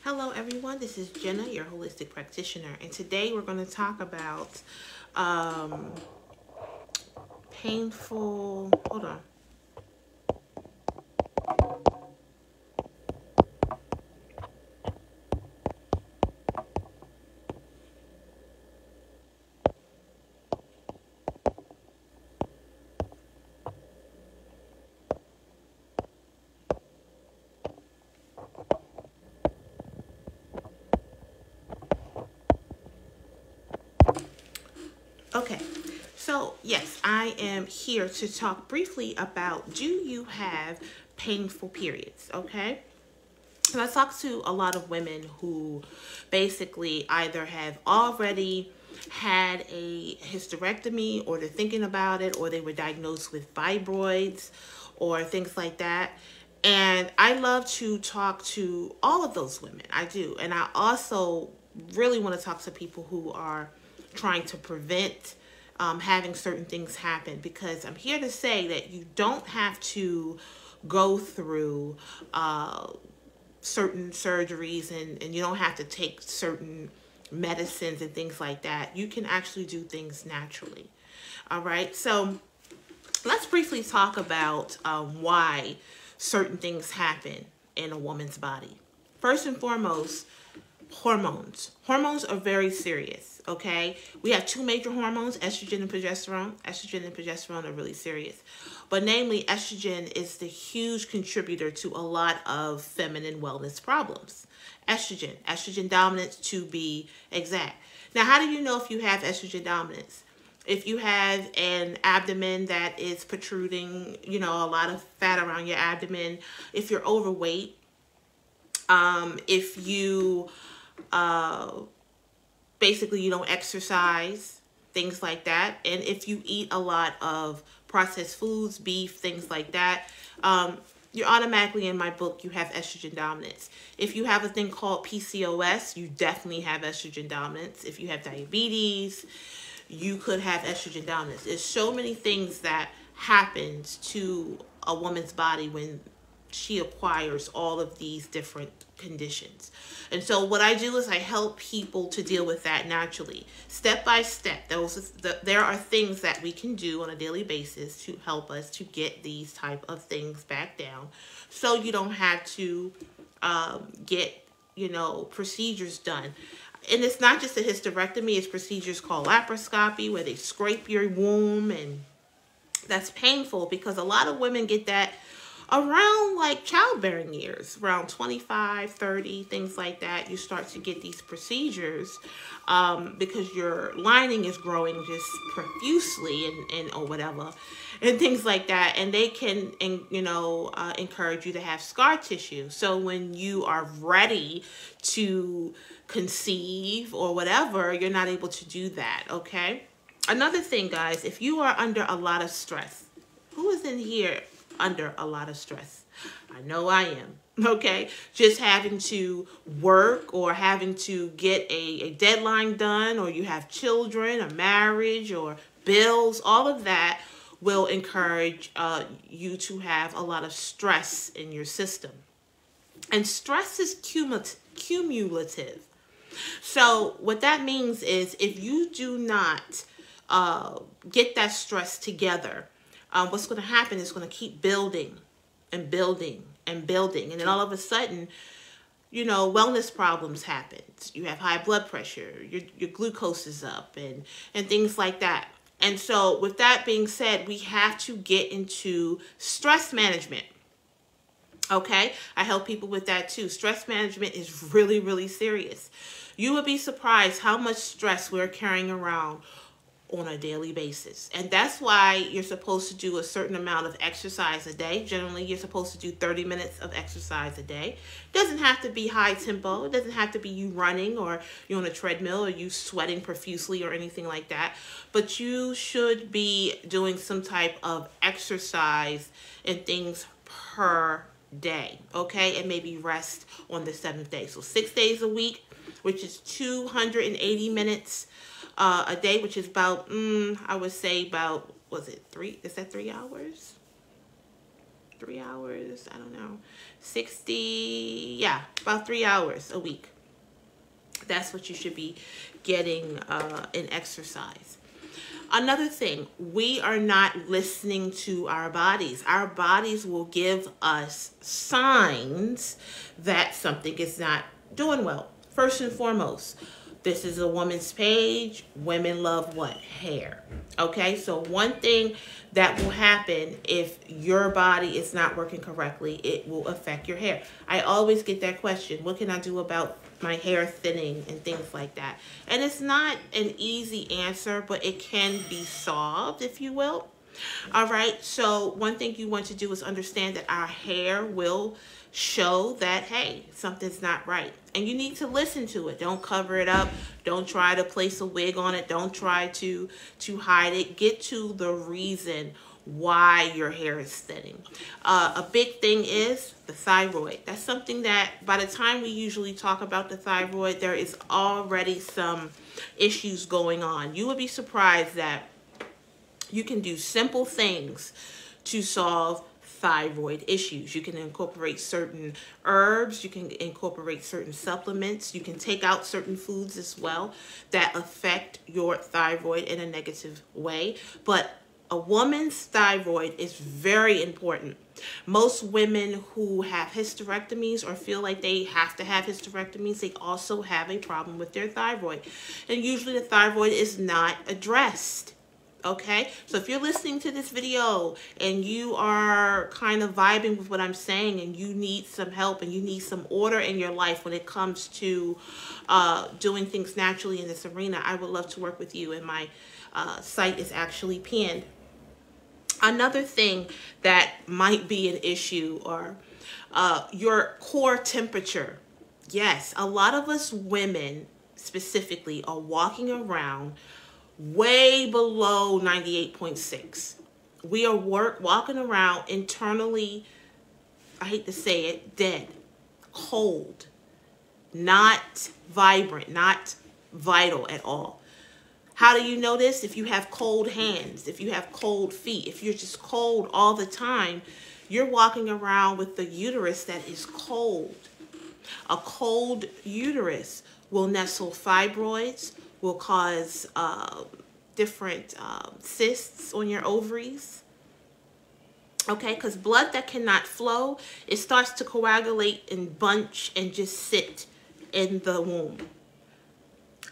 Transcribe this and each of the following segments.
Hello everyone, this is Jenna, your holistic practitioner, and today we're going to talk about um, hold on. Okay, so yes, I am here to talk briefly about, do you have painful periods? Okay. And I talk to a lot of women who basically either have already had a hysterectomy, or they're thinking about it, or they were diagnosed with fibroids or things like that. And I love to talk to all of those women. I do. And I also really want to talk to people who are trying to prevent having certain things happen, because I'm here to say that you don't have to go through certain surgeries, and you don't have to take certain medicines and things like that. You can actually do things naturally. All right, so let's briefly talk about why certain things happen in a woman's body. First and foremost, hormones. Hormones are very serious, okay? We have two major hormones, estrogen and progesterone. Estrogen and progesterone are really serious. But namely, estrogen is the huge contributor to a lot of feminine wellness problems. Estrogen dominance to be exact. Now, how do you know if you have estrogen dominance? If you have an abdomen that is protruding, a lot of fat around your abdomen, if you're overweight, if you basically you don't exercise, things like that, and if you eat a lot of processed foods, beef, things like that, you're automatically, in my book, you have estrogen dominance. If you have a thing called PCOS, you definitely have estrogen dominance. If you have diabetes, you could have estrogen dominance. There's so many things that happens to a woman's body when she acquires all of these different conditions. And so what I do is I help people to deal with that naturally, step by step. There are things that we can do on a daily basis to help us to get these type of things back down, so you don't have to get procedures done. And it's not just a hysterectomy, it's procedures called laparoscopy, where they scrape your womb, and that's painful because a lot of women get that around like childbearing years, around 25, 30, things like that. You start to get these procedures because your lining is growing just profusely and or whatever, and things like that. And they can, encourage you to have scar tissue. So when you are ready to conceive or whatever, you're not able to do that, okay? Another thing, guys, if you are under a lot of stress, who is in here under a lot of stress? I know I am, okay? Just having to work, or having to get a deadline done, or you have children, a marriage, or bills, all of that will encourage you to have a lot of stress in your system. And stress is cumulative. So what that means is, if you do not get that stress together, what's going to happen is going to keep building and building and building. And then all of a sudden, wellness problems happen. You have high blood pressure, your glucose is up, and things like that. And so with that being said, we have to get into stress management. Okay, I help people with that too. Stress management is really, really serious. You would be surprised how much stress we're carrying around on a daily basis. And that's why you're supposed to do a certain amount of exercise a day. Generally, you're supposed to do 30 minutes of exercise a day. It doesn't have to be high tempo. It doesn't have to be you running, or you're on a treadmill, or you sweating profusely, or anything like that. But you should be doing some type of exercise and things per day, okay? And maybe rest on the 7th day. So 6 days a week, which is 280 minutes a day, which is about, I would say about, was it 3? Is that 3 hours? 3 hours, I don't know, 60, yeah, about 3 hours a week. That's what you should be getting in exercise. Another thing, we are not listening to our bodies. Our bodies will give us signs that something is not doing well. First and foremost, this is a woman's page. Women love what? Hair. Okay, so one thing that will happen if your body is not working correctly, it will affect your hair. I always get that question, what can I do about my hair thinning and things like that? And it's not an easy answer, but it can be solved, if you will. All right, so one thing you want to do is understand that our hair will show that, hey, something's not right. And you need to listen to it. Don't cover it up. Don't try to place a wig on it. Don't try to hide it. Get to the reason why your hair is thinning. A big thing is the thyroid. That's something that by the time we usually talk about the thyroid, there is already some issues going on. You would be surprised that you can do simple things to solve thyroid issues. You can incorporate certain herbs, you can incorporate certain supplements, you can take out certain foods as well that affect your thyroid in a negative way. But a woman's thyroid is very important. Most women who have hysterectomies or feel like they have to have hysterectomies, they also have a problem with their thyroid. And usually the thyroid is not addressed. Okay, so if you're listening to this video and you are kind of vibing with what I'm saying and you need some help and you need some order in your life when it comes to doing things naturally in this arena, I would love to work with you, and my site is actually pinned. Another thing that might be an issue or your core temperature. Yes, a lot of us women specifically are walking around way below 98.6. We are walking around internally, I hate to say it, dead, cold, not vibrant, not vital at all. How do you know this? If you have cold hands, if you have cold feet, if you're just cold all the time, you're walking around with the uterus that is cold. A cold uterus will nestle fibroids, will cause different cysts on your ovaries. Okay, because blood that cannot flow, it starts to coagulate and bunch and just sit in the womb.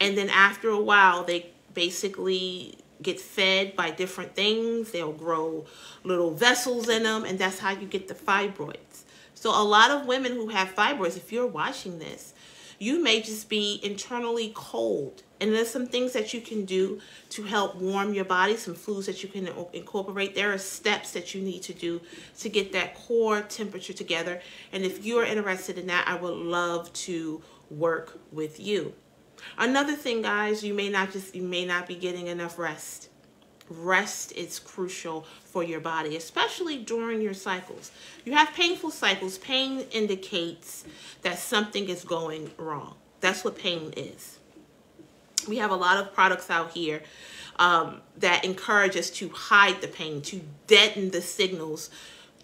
And then after a while, they basically get fed by different things. They'll grow little vessels in them, and that's how you get the fibroids. So a lot of women who have fibroids, if you're watching this, you may just be internally cold. And there's some things that you can do to help warm your body, some foods that you can incorporate. There are steps that you need to do to get that core temperature together. And if you're interested in that, I would love to work with you. Another thing, guys, you may not be getting enough rest. Rest is crucial for your body, especially during your cycles. You have painful cycles. Pain indicates that something is going wrong. That's what pain is. We have a lot of products out here that encourage us to hide the pain, to deaden the signals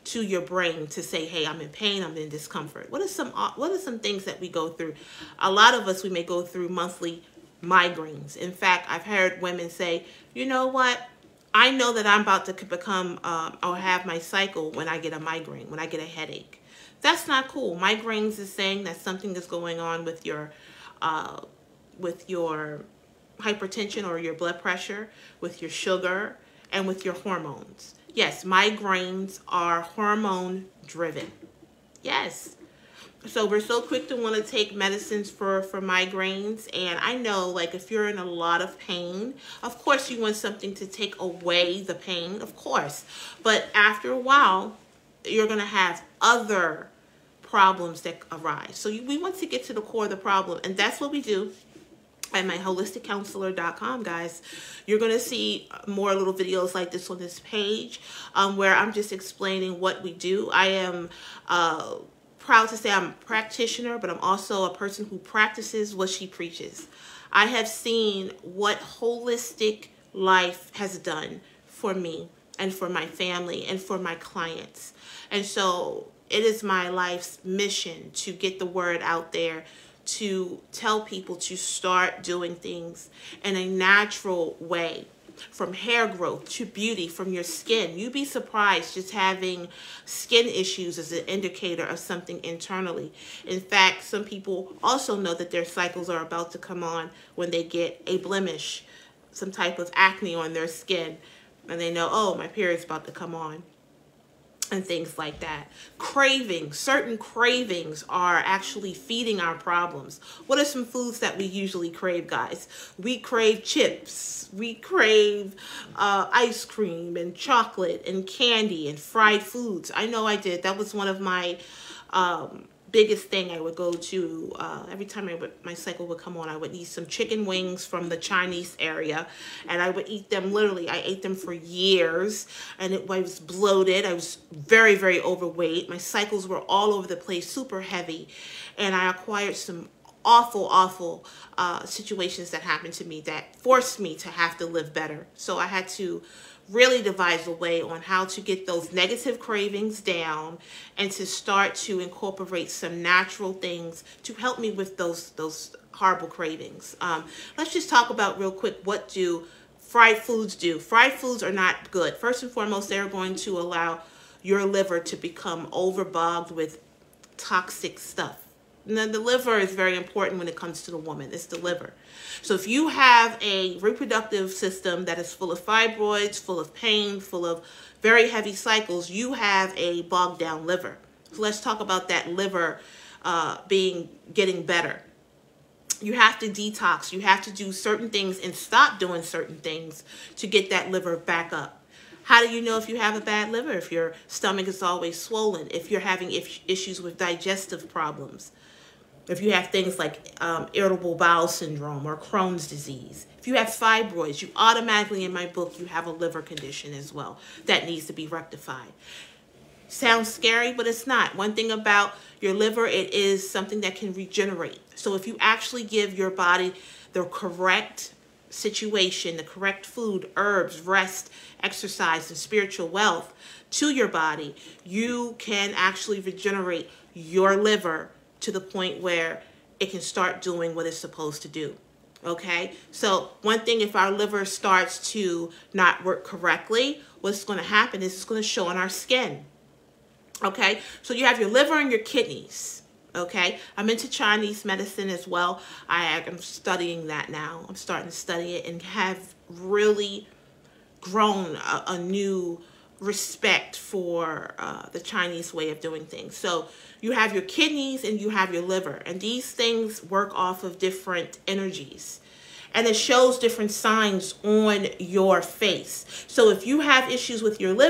to your brain to say, hey, I'm in pain, I'm in discomfort. What are some things that we go through? A lot of us, we may go through monthly migraines. In fact, I've heard women say, you know what? I know that I'm about to become or have my cycle when I get a migraine, when I get a headache. That's not cool. Migraines is saying that something is going on with your hypertension or your blood pressure, with your sugar, and with your hormones. Yes, migraines are hormone driven. Yes. So we're so quick to want to take medicines for migraines. And I know, like, if you're in a lot of pain, of course you want something to take away the pain, of course. But after a while, you're going to have other problems that arise. So we want to get to the core of the problem. And that's what we do at myholisticcounselor.com, guys. You're going to see more little videos like this on this page where I'm just explaining what we do. I am proud to say I'm a practitioner, but I'm also a person who practices what she preaches. I have seen what holistic life has done for me and for my family and for my clients. And so it is my life's mission to get the word out there, to tell people to start doing things in a natural way, from hair growth to beauty, from your skin. You'd be surprised just having skin issues as an indicator of something internally. In fact, some people also know that their cycles are about to come on when they get a blemish, some type of acne on their skin, and they know, oh, my period's about to come on, and things like that. Cravings, certain cravings are actually feeding our problems. What are some foods that we usually crave, guys? We crave chips, we crave ice cream and chocolate and candy and fried foods. I know I did. That was one of my biggest thing. I would go to every time my cycle would come on, I would eat some chicken wings from the Chinese area, and I would eat them literally. I ate them for years, and I was bloated. I was very, very overweight. My cycles were all over the place, super heavy, and I acquired some awful situations that happened to me that forced me to have to live better. So I had to really devise a way on how to get those negative cravings down and to start to incorporate some natural things to help me with those horrible cravings. Let's just talk about real quick, what do fried foods do? Fried foods are not good. First and foremost, they're going to allow your liver to become overbogged with toxic stuff. Now, the liver is very important when it comes to the woman. It's the liver. So if you have a reproductive system that is full of fibroids, full of pain, full of very heavy cycles, you have a bogged down liver. So let's talk about that liver getting better. You have to detox. You have to do certain things and stop doing certain things to get that liver back up. How do you know if you have a bad liver? If your stomach is always swollen, if you're having issues with digestive problems, if you have things like irritable bowel syndrome or Crohn's disease, if you have fibroids, you automatically, in my book, you have a liver condition as well that needs to be rectified. Sounds scary, but it's not. One thing about your liver, it is something that can regenerate. So if you actually give your body the correct situation, the correct food, herbs, rest, exercise, and spiritual wealth to your body, you can actually regenerate your liver to the point where it can start doing what it's supposed to do. Okay, so one thing, if our liver starts to not work correctly, what's going to happen is it's going to show on our skin. Okay, so you have your liver and your kidneys. Okay, I'm into Chinese medicine as well. I'm studying that now. I'm starting to study it and have really grown a new respect for the Chinese way of doing things. So you have your kidneys and you have your liver, and these things work off of different energies, and it shows different signs on your face. So if you have issues with your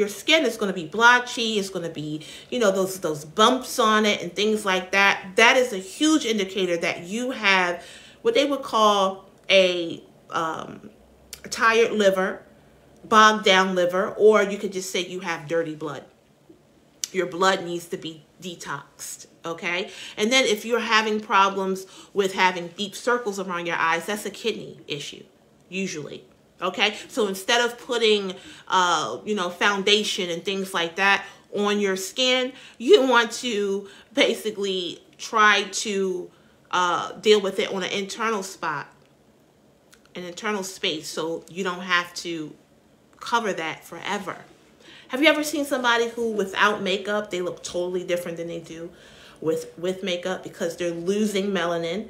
skin is going to be blotchy. It's going to be, you know, those bumps on it and things like that. That is a huge indicator that you have what they would call a tired liver, bogged down liver, or you could just say you have dirty blood. Your blood needs to be detoxed, okay? And then if you're having problems with having deep circles around your eyes, that's a kidney issue, usually, okay? So instead of putting, you know, foundation and things like that on your skin, you want to basically try to deal with it on an internal spot, an internal space, so you don't have to cover that forever. Have you ever seen somebody who without makeup, they look totally different than they do with makeup, because they're losing melanin?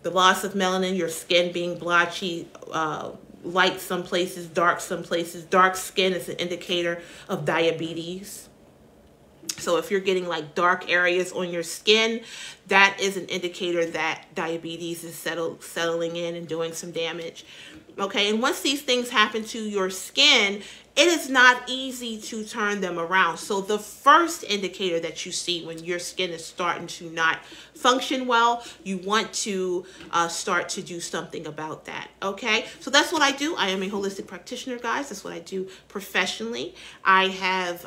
The loss of melanin, your skin being blotchy, light some places, dark some places. Dark skin is an indicator of diabetes. So if you're getting like dark areas on your skin, that is an indicator that diabetes is settling in and doing some damage. Okay, and once these things happen to your skin, it is not easy to turn them around. So the first indicator that you see when your skin is starting to not function well, you want to start to do something about that. Okay, so that's what I do. I am a holistic practitioner, guys. That's what I do professionally. I have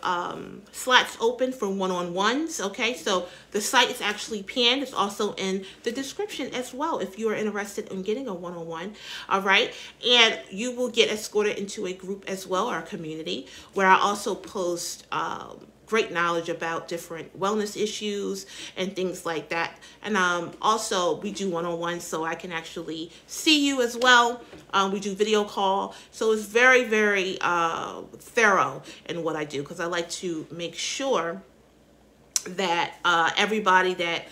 slots open for one-on-ones. Okay, so the site is actually pinned. It's also in the description as well if you are interested in getting a one-on-one. All right, and you will get escorted into a group as well, our community, where I also post great knowledge about different wellness issues and things like that. And also we do one-on-one, so I can actually see you as well. We do video call, so it's very, very thorough in what I do, because I like to make sure that everybody that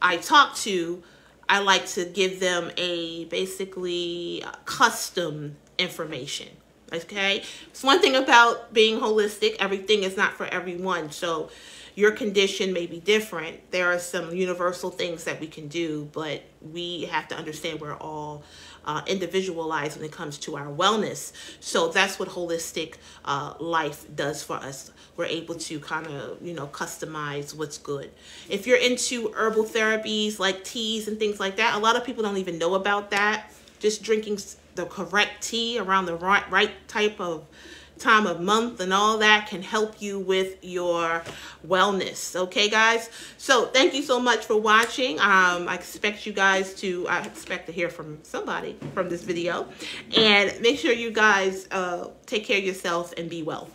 I talk to, I like to give them a basically custom information. Okay, it's one thing about being holistic. Everything is not for everyone. So your condition may be different. There are some universal things that we can do, but we have to understand we're all individualized when it comes to our wellness. So that's what holistic life does for us. We're able to kind of, you know, customize what's good. If you're into herbal therapies like teas and things like that, a lot of people don't even know about that. Just drinking the correct tea around the right type of time of month and all that can help you with your wellness. Okay, guys, so thank you so much for watching. I expect to hear from somebody from this video, and make sure you guys take care of yourself and be well.